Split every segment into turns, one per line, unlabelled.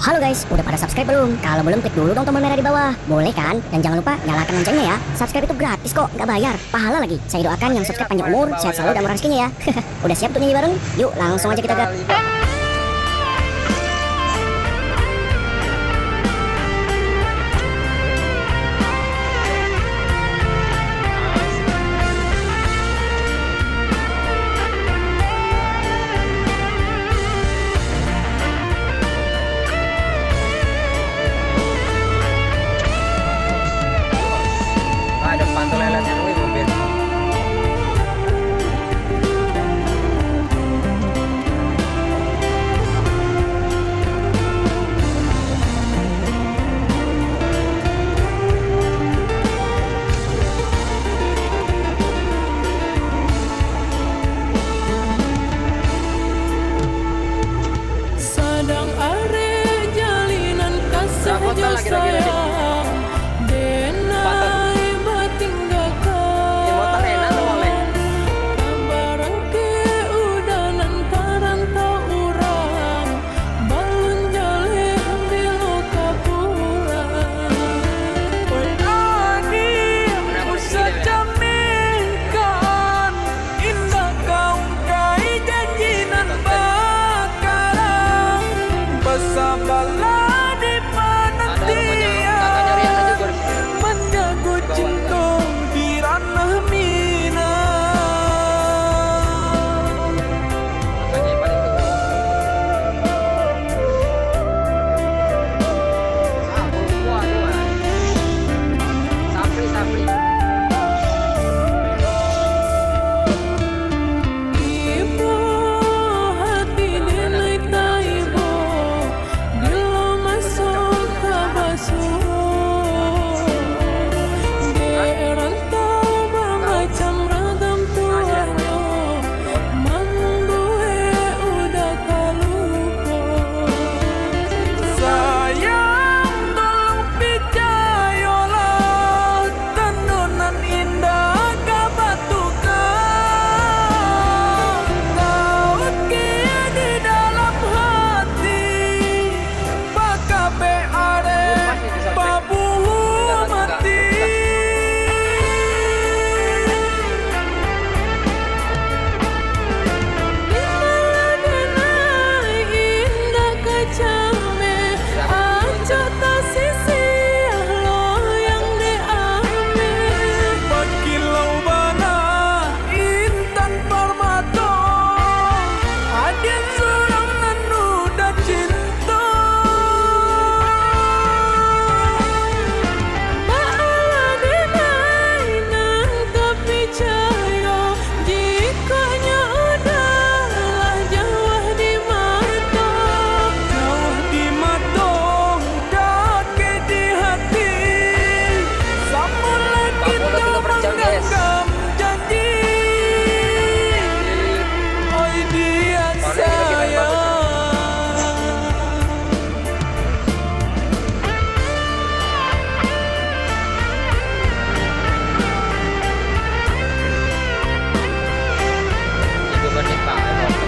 Halo guys, udah pada subscribe belum? Kalau belum, klik dulu dong tombol merah di bawah. Boleh kan? Dan jangan lupa nyalakan loncengnya ya. Subscribe itu gratis kok, nggak bayar. Pahala lagi. Saya doakan yang subscribe panjang umur, sehat selalu dan murah rezekinya ya. Udah siap tuh nyanyi bareng? Yuk, langsung aja kita gas.
Depan tuh leletnya dulu mobil.
Sadang are jalinan kasih sayang. Sabarlah di penantian menjaga cinta di ranah mina. Ibu hati nenek tak ibu bila masuk ke basuh, derantau bermacam ragam tuanya, mambuhe udah kalupa. Sayang tolong picayolah tendunan indah kabatukan. Kau kia di dalam hati, bakabe are babuhu mati. Dimana indah kecame, aja tak sisi lo yang diame. Berkilau bana intan permata, adil surang nanu dan cinta. Maala dinai nang kepicaya, jikanya adalah jauh di mata. Jauh di mata, dake di hati. Samula kita menggenggam janji. Oi dia sayang.
Ibu bernik pak, kalau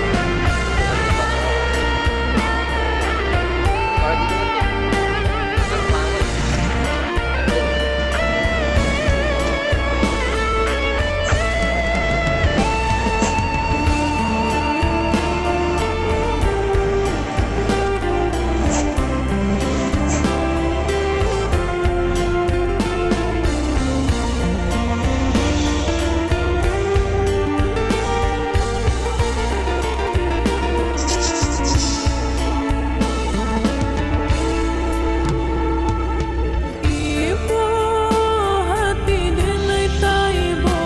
Ibu hati nenek tak ibu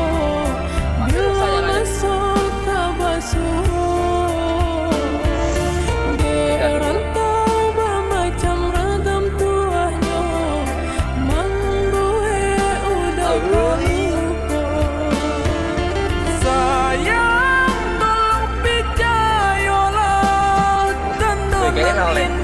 bila masuk ke basuh, derantau bermacam ragam tuanya, mambuhe udah kalupa. Sayang tolong picayolah tendunan